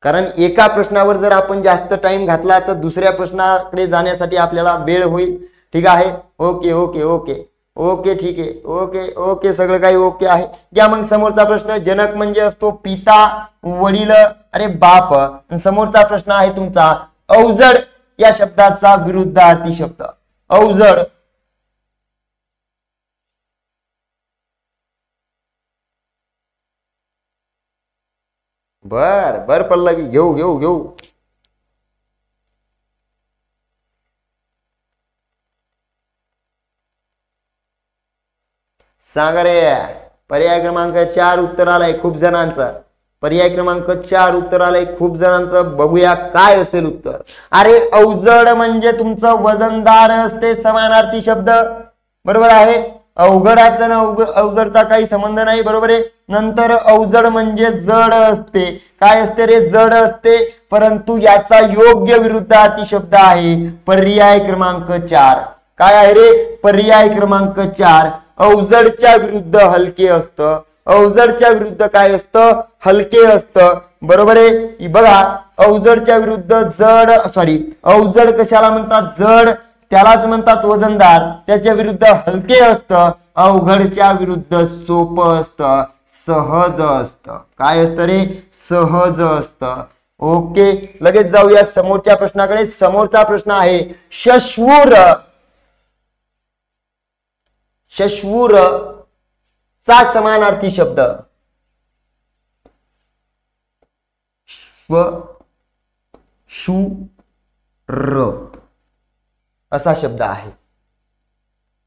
कारण एका प्रश्नावर जर आपण जास्त टाइम घातला तर दुसऱ्या प्रश्नाकडे जाण्यासाठी आपल्याला वेळ होईल. ठीक आहे, ओके ओके ओके ओके ठीक आहे, ओके ओके सगळं काही ओके आहे. घ्या मग समोरचा प्रश्न. जनक म्हणजे असतो पिता, वडील, अरे बाप. समोरचा प्रश्न आहे तुमचा अवजड या शब्दाचा विरुद्धार्थी शब्द. अवजड बर बर पल्लवी, घेऊ घेऊ घेऊ. सांगा रे. पर्याय क्रमांक 4 उत्तर आलंय खूप जणांचं. पर्याय क्रमांक 4 उत्तर आलंय खूप जणांचं. बघूया काय असेल उत्तर. अरे अवजड म्हणजे तुमचं वजनदार असते, समानार्थी शब्द. बरोबर आहे. अवघडाचा ना अवजडचा काही संबंध नाही. बरोबर आहे. नंतर अवजड म्हणजे जड असते. काय असते रे? जड असते. परंतु याचा योग्य विरुद्धार्थी शब्द आहे पर्याय क्रमांक 4. काय आहे रे? पर्याय क्रमांक 4. अवजडच्या विरुद्ध हलके असतं. अवजडच्या विरुद्ध काय असतं? हलके असतं. बरोबर आहे. बघा अवजडच्या विरुद्ध जड, सॉरी अवजड कशाला म्हणतात? जड. त्यालाच म्हणतात वजनदार. त्याच्या विरुद्ध हलके असतं. अवघडच्या विरुद्ध सोपं असतं, सहज असतं. काय असतं रे? सहज असतं. ओके, लगेच जाऊया समोरच्या प्रश्नाकडे. समोरचा प्रश्न आहे शश्वूर. शश्वूर चा समानार्थी शब्द. शू र असा शब्द आहे.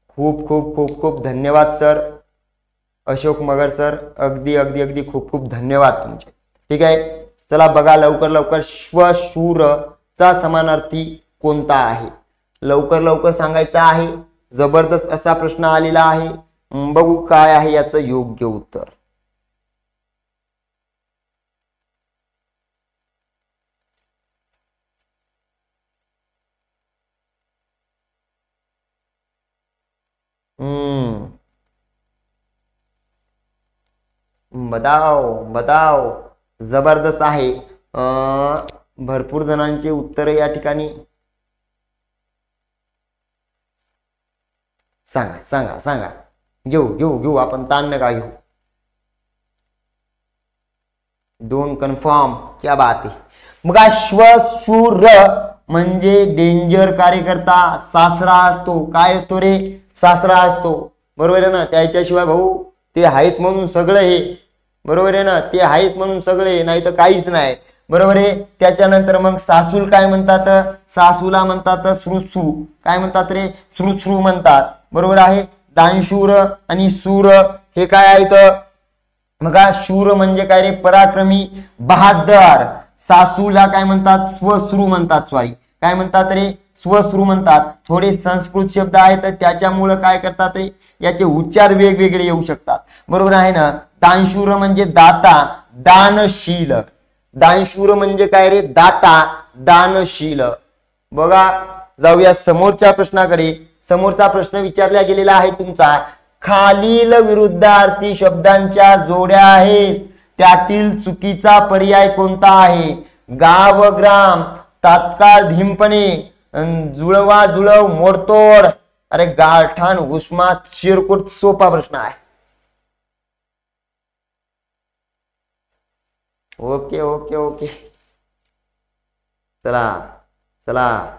खूप खूप खूप खूप धन्यवाद सर. अशोक मगर सर, अगदी अगदी अगदी खूप खूप धन्यवाद तुमचे. ठीक आहे, चला बघा लवकर लवकर श्वशूर चा समानार्थी कोणता आहे? लवकर लवकर सांगायचा आहे. जबरदस्त असा प्रश्न आलेला आहे. बघू काय आहे याचं योग्य उत्तर. बताओ बताओ. जबरदस्त आहे. भरपूर जणांचे उत्तर या ठिकाणी. सांगा सांगा सांगा. घेऊ घेऊ घेऊ, आपण ताण नका घेऊ. दोन कन्फर्म, क्या बात आहे. मग श्वशूर म्हणजे डेंजर कार्यकर्ता, सासरा असतो. काय असतो रे? सासरा असतो. बरोबर आहे ना. त्याच्याशिवाय भाऊ ते आहेत म्हणून सगळं हे. बरोबर आहे ना. ते आहेत म्हणून सगळे, नाही तर काहीच नाही. बरोबर आहे. त्याच्यानंतर मग सासूल काय म्हणतात? सासूला म्हणतात श्रुश्रू. काय म्हणतात रे? श्रुश्रू म्हणतात. बरोबर आहे. दानशूर आणि सूर हे काय आहेत? बघा शूर म्हणजे काय रे? पराक्रमी, बहादर. सासूला काय म्हणतात? स्वश्रू म्हणतात. सॉरी काय म्हणतात रे? स्वश्रू म्हणतात. थोडे संस्कृत शब्द आहेत त्याच्यामुळे काय करतात रे? याचे उच्चार वेगवेगळे येऊ शकतात. बरोबर आहे ना. दानशूर म्हणजे दाता, दानशील. दानशूर म्हणजे काय रे? दाता, दानशील. बघा जाऊया समोरच्या प्रश्नाकडे. समोरचा प्रश्न विचारला गेलेला आहे तुमचा. खालील विरुद्धार्थी शब्दांच्या जोड्या आहेत, त्यातील चुकीचा पर्याय कोणता आहे? गाव ग्राम, तात्काळ धीमपणे, जुळवा जुळव मोडतोड, अरे गारठाण उष्मा चिरकुट. सोपा प्रश्न आहे. Okay okay okay. चला चला.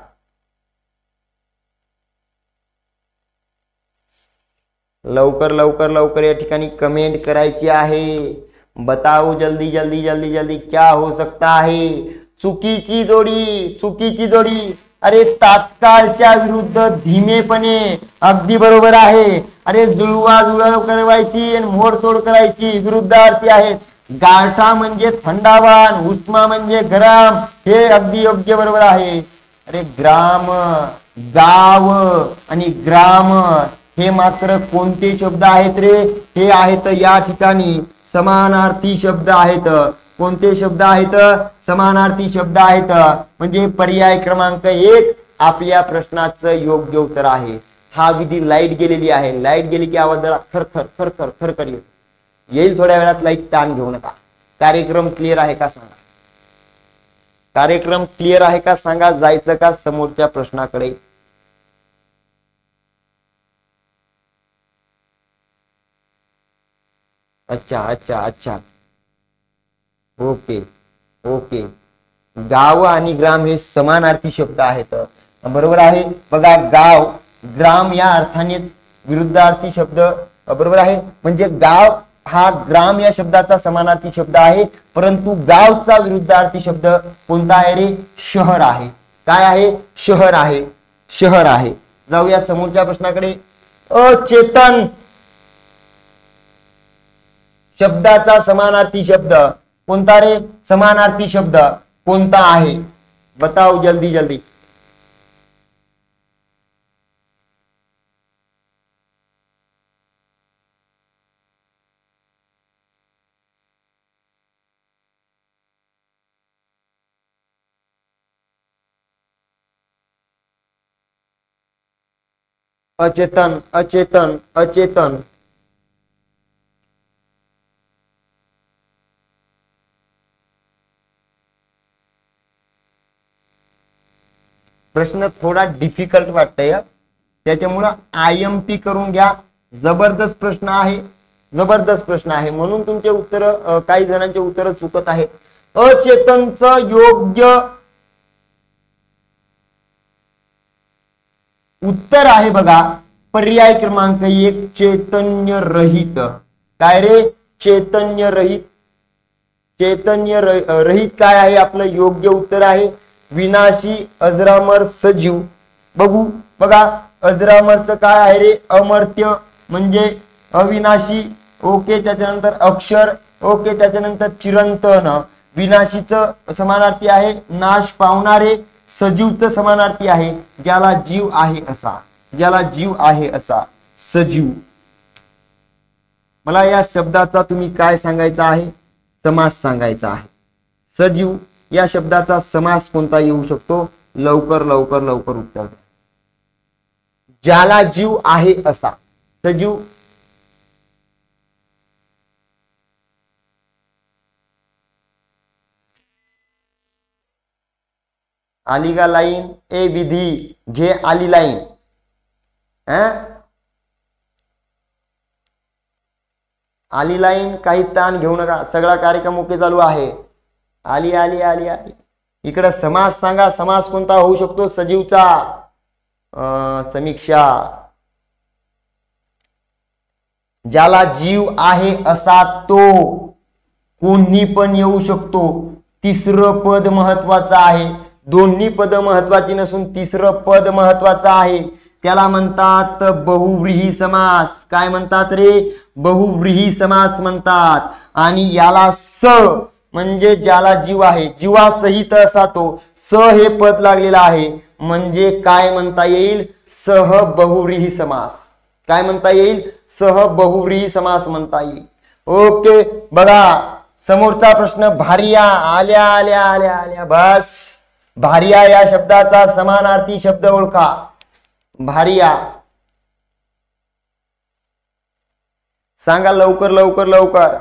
लवकर लवकर लवकर या ठिकाणी कमेंट करायची आहे. बताओ जल्दी जल्दी जल्दी जल्दी क्या हो सकता है? चुकीची जोडी, चुकीची जोडी. अरे तात्काळच्या विरुद्ध धीमेपणे, अगदी बरोबर आहे. अरे जुळवाजुळव करायची आणि मोडतोड करायची विरुद्धार्थी आहेत. गारठा म्हणजे थंडावान, उष्मा म्हणजे गरम, हे अगदी योग्य बरोबर आहे. अरे ग्राम, गाव आणि ग्राम हे मात्र कोणते शब्द आहेत रे? हे आहेत या ठिकाणी समानार्थी शब्द आहेत. कोणते शब्द आहेत? समानार्थी शब्द आहेत. म्हणजे पर्याय क्रमांक 1 आपल्या प्रश्नाचं योग्य उत्तर आहे. हा विधी लाईट गेलेली आहे. लाईट गेली की आवाज जरा खरखर खरखर खरखर येईल. थोड्या वेळात लाईट ताण घेऊ नका. कार्यक्रम क्लिअर आहे का सांगा? कार्यक्रम क्लिअर आहे का सांगा? जायचं का समोरच्या प्रश्नाकडे? अच्छा अच्छा अच्छा, ओके ओके. गाव आणि ग्राम हे समानार्थी शब्द आहेत. बरोबर आहे. बघा गाव ग्राम या अर्थानेच विरुद्धार्थी शब्द बरोबर आहे. म्हणजे गाव हा ग्राम या शब्दाचा समानार्थी शब्द आहे. परंतु गावचा विरुद्धार्थी शब्द कोणता आहे रे? शहर आहे. काय आहे? शहर आहे. शहर आहे. जाऊया समोरच्या प्रश्नाकडे. अचेतन शब्दाचा समानार्थी शब्द कोणता रे? समानार्थी शब्द कोणता आहे? बताओ जल्दी जल्दी. अचेतन अचेतन अचेतन. प्रश्न थोडा डिफिकल्ट वाटतंय, त्याच्यामुळं IMP करून घ्या. जबरदस्त प्रश्न आहे. जबरदस्त प्रश्न आहे. म्हणून तुमचे उत्तर, काही जणांचे उत्तर चुकत आहेत. अचेतनचं योग्य उत्तर आहे बघा पर्याय क्रमांक 1 चैतन्य रहित. काय रे? चैतन्य रहित. चैतन्य रहित काय आहे? आपलं योग्य उत्तर आहे. विनाशी अजरामर सजीव. बघू बघा अजरामरचं काय आहे रे? अमर्त्य म्हणजे अविनाशी. ओके. त्याच्यानंतर अक्षर. ओके. त्याच्यानंतर चिरंतन. विनाशीचं समानार्थी आहे नाश पावणारे. सजीवचं समानार्थी आहे ज्याला जीव आहे असा. ज्याला जीव आहे असा सजीव. मला या शब्दाचा तुम्ही काय सांगायचा आहे? समास सांगायचा आहे. सजीव या शब्दाचा समास कोणता येऊ शकतो? लवकर लवकर लवकर उत्तर द्या. ज्याला जीव आहे असा सजीव. आली का लाईन? ए विधी घे आली लाईन. आली लाईन. काही ताण घेऊ नका. सगळा कार्यक्रम ओके चालू आहे. आली आली आली आली. इकडे समास सांगा. समास कोणता होऊ शकतो सजीवचा? समीक्षा. ज्याला जीव आहे असा तो कोणी पण येऊ शकतो. तिसरं पद महत्वाचं आहे. दोन्ही पद महत्वाची नसून तिसरं पद महत्वाचं आहे. त्याला म्हणतात बहुव्रीही समास. काय म्हणतात रे? बहुव्रीही समास म्हणतात. आणि याला स म्हणजे ज्याला जीव आहे, जीवासहित असा तो. स हे पद लागलेलं आहे म्हणजे काय म्हणता येईल? सह बहुव्रीही समास. काय म्हणता येईल? सह बहुव्रीही समास म्हणता येईल. ओके. बघा समोरचा प्रश्न. भारिया. आल्या आल्या आल्या आल्या. बस. भारिया या शब्दाचा समानार्थी शब्द ओळखा. भारिया सांगा लवकर लवकर लवकर.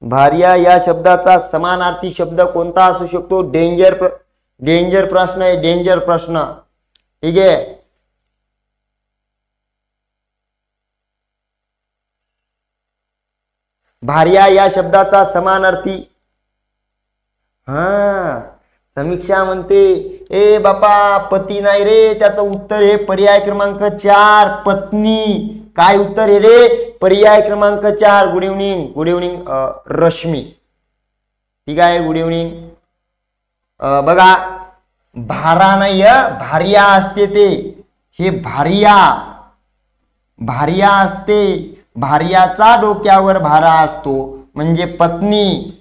भारिया या शब्दाचा समानार्थी शब्द कोणता असू शकतो? डेंजर प्रश्न आहे. डेंजर प्रश्न. ठीक आहे. भारिया या शब्दाचा समानार्थी. समीक्षा म्हणते ए बापा पती नाही रे. त्याचं उत्तर हे पर्याय क्रमांक 4 पत्नी. काय उत्तर आहे रे? पर्याय क्रमांक 4. Good evening, good evening Rashmi. ठीक आहे, गुड इव्हनिंग. बघा भारा नाही, भार्या असते ते, हे भार्या भार्या असते. भार्याचा डोक्यावर भारा असतो म्हणजे पत्नी.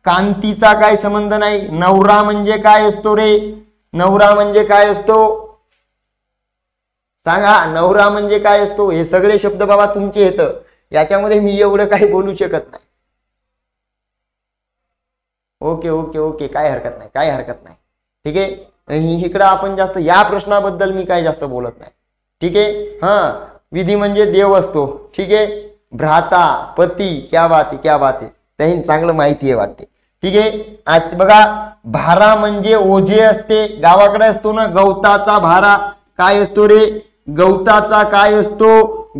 कांतीचा काय संबंध नाही. नवरा म्हणजे काय असतो रे? नवरा म्हणजे काय असतो सांगा? नवरा म्हणजे काय असतो? हे सगळे शब्द बाबा तुमचे येतं, याच्यामध्ये मी एवढं काही बोलू शकत नाही. ओके ओके ओके, काय हरकत नाही, काय हरकत नाही. ठीक आहे, इकडं आपण जास्त या प्रश्नाबद्दल मी काय जास्त बोलत नाही. ठीक आहे. विधी म्हणजे देव असतो. ठीक आहे, भ्राता, पती. क्या बात आहे, क्या बात आहे. त्याही चांगलं माहिती आहे वाटते. ठीक आहे. आज बघा भारा म्हणजे ओझे असते. गावाकडे असतो ना गवताचा भारा. काय असतो रे? गवताचा काय असतो?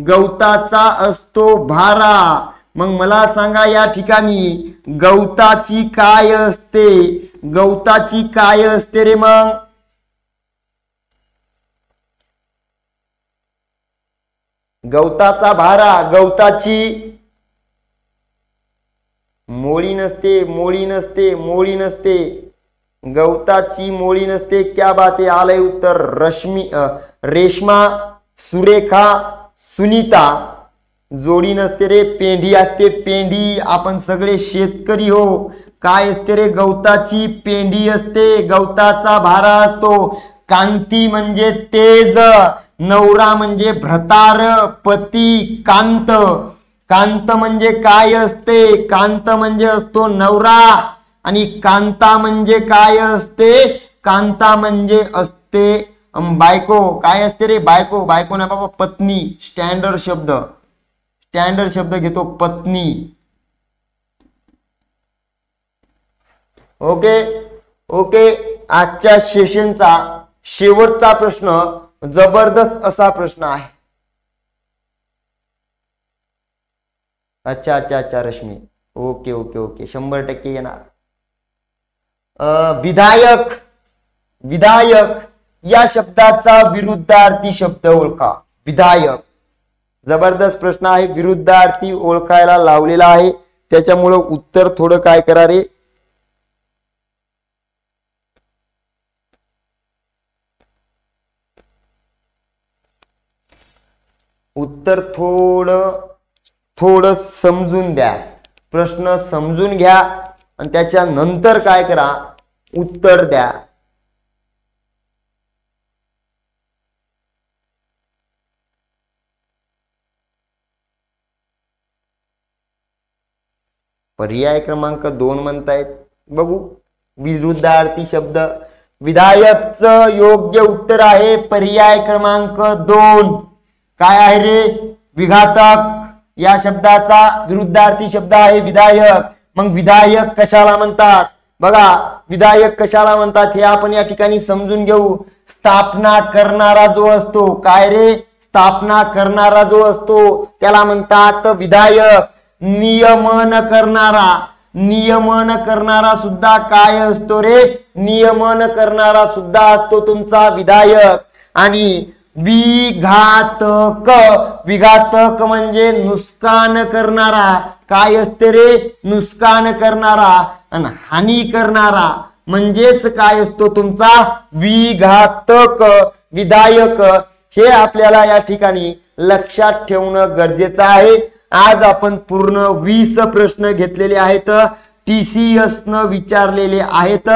गवताचा असतो भारा. मग मला सांगा या ठिकाणी गवताची काय असते? गवताची काय असते रे? मग गवताचा भारा, गवताची मोळी नसते, मोळी नसते, मोळी नसते, गवताची मोळी नसते. क्या बात आहे, आलंय उत्तर. रश्मी, रेश्मा, सुरेखा, सुनीता. जोडी नसते रे, पेंढी असते, पेंढी. आपण सगळे शेतकरी हो. काय असते रे? गवताची पेंढी असते, गवताचा भारा असतो. कांती म्हणजे तेज, नवरा म्हणजे भ्रतार, पती, कांत. कांत म्हणजे काय असते? कांत म्हणजे असतो नवरा. आणि कांता म्हणजे काय असते? कांता म्हणजे असते बायको. काय असते रे? बायको. बायको ना बाबा, पत्नी. स्टँडर्ड शब्द, स्टँडर्ड शब्द घेतो, पत्नी. Okay okay. आजच्या सेशनचा शेवटचा प्रश्न जबरदस्त असा प्रश्न आहे. अच्छा अच्छा अच्छा रश्मी, ओके ओके ओके, 100% येणार. विधायक, विधायक या शब्दाचा विरुद्धार्थी शब्द ओळखा. विधायक, जबरदस्त प्रश्न आहे. विरुद्धार्थी ओळखायला लावलेला आहे, त्याच्यामुळे उत्तर थोडं काय करा रे? उत्तर थोडं समजून द्या. प्रश्न समजून घ्या आणि त्याच्यानंतर काय करा? उत्तर द्या. पर्याय क्रमांक 2 म्हणतायत. बघू, विरुद्धार्थी शब्द. विधायकचं योग्य उत्तर आहे पर्याय क्रमांक 2. काय आहे रे? विघातक या शब्दाचा विरुद्धार्थी शब्द आहे विधायक. मग विधायक कशाला म्हणतात? बघा, विधायक कशाला म्हणतात हे आपण या ठिकाणी समजून घेऊ. स्थापना करणारा जो असतो, काय रे? स्थापना करणारा जो असतो त्याला म्हणतात विधायक. नियमन करणारा, नियमन करणारा सुद्धा काय असतो रे? नियमन करणारा सुद्धा असतो तुमचा विधायक. आणि विघातक, विघातक म्हणजे नुकसान करणारा. काय असते रे? नुकसान करणारा. आणि हानी करणारा म्हणजेच काय असतो तुमचा विघातक. विधायक हे आपल्याला या ठिकाणी लक्षात ठेवणं गरजेचं आहे. आज आपण पूर्ण 20 प्रश्न घेतलेले आहेत, TCS न विचारलेले आहेत.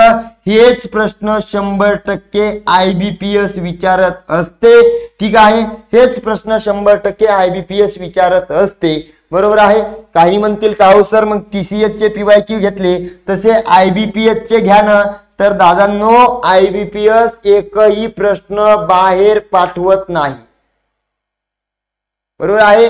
हेच प्रश्न 100% IBPS विचारत असते. ठीक आहे, हेच प्रश्न 100% IBPS विचारत असते. बरोबर आहे. काही म्हणतील का हो सर मग TCS चे PYQ घेतले तसे IBPS चे घ्या ना. तर दादांनो, IBPS एकही प्रश्न बाहेर पाठवत नाही. बरोबर आहे.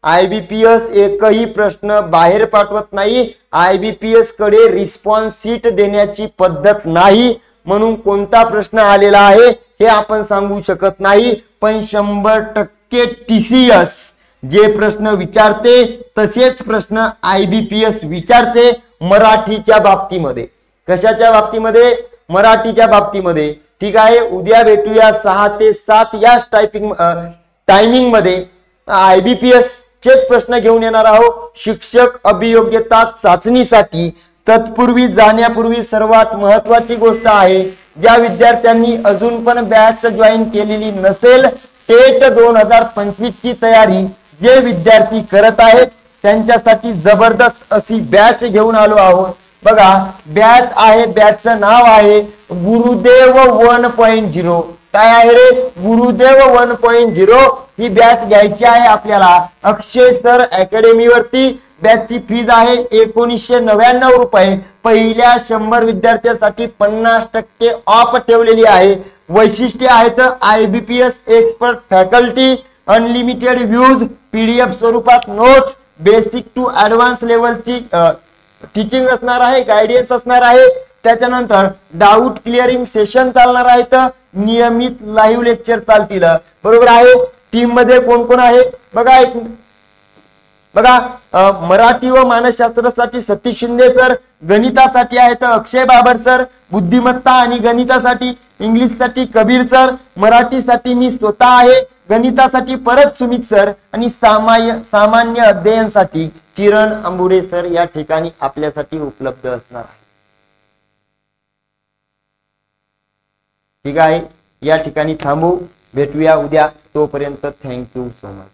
IBPS एकही प्रश्न बाहेर पाठवत नाही. IBPS कडे रिस्पॉन्स शीट देण्याची पद्धत नाही, म्हणून कोणता प्रश्न आलेला आहे हे आपण सांगू शकत नाही. पण 100% TCS जे प्रश्न विचारते तसेच प्रश्न IBPS विचारते मराठीच्या बाबतीमध्ये. कशाच्या बाबतीमध्ये? मराठीच्या बाबतीमध्ये. ठीक आहे. उद्या भेटूया 6 ते 7 या टायमिंग मध्ये. IBPS चेच प्रश्न घेऊन येणार आहोत. शिक्षक अभियोग्यता चाचणीसाठी तत्पूर्वी जाण्यापूर्वी सर्वात महत्वाची गोष्ट आहे, ज्या विद्यार्थ्यांनी अजून पण बॅच जॉईन केलेली नसेल, टेट 2025 ची तयारी जे विद्यार्थी करत आहेत त्यांच्यासाठी जबरदस्त अशी बॅच घेऊन आलो आहोत. बघा बॅच आहे, बॅचचं नाव आहे गुरुदेव 1.0. काय आहे रे? गुरुदेव 1.0 ही बॅच घ्यायची आहे आपल्याला. अक्षय सर अकॅडमी वरती बॅचची फीज आहे 1999 रुपये. पहिल्या 100 विद्यार्थ्यांसाठी 50% ऑफ ठेवलेली आहे. वैशिष्ट्ये आहेत IBPS expert faculty, unlimited views, PDF स्वरूपात नोट्स, बेसिक टू ऍडव्हान्स लेवलची टीचिंग असणार आहे, गायडन्स असणार आहे. त्याच्यानंतर डाऊट क्लिअरिंग सेशन चालणार आहेत, नियमित लाईव्ह लेक्चर चालतील. बरोबर आहे. टीम मध्ये कोण कोण आहे बघा. मराठी व मानसशास्त्रासाठी सतीश शिंदे सर, गणितासाठी आहेत अक्षय बाबर सर, बुद्धिमत्ता आणि गणितासाठी इंग्लिशसाठी कबीर सर, मराठीसाठी मी स्वतः आहे, गणितासाठी परत सुमित सर आणि सामान्य अध्ययनासाठी किरण अंबुडे सर या ठिकाणी आपल्यासाठी उपलब्ध असणार आहे. ठीक आहे. या ठिकाणी थांबू, भेटूया उद्या. तोपर्यंत थँक्यू सो मच.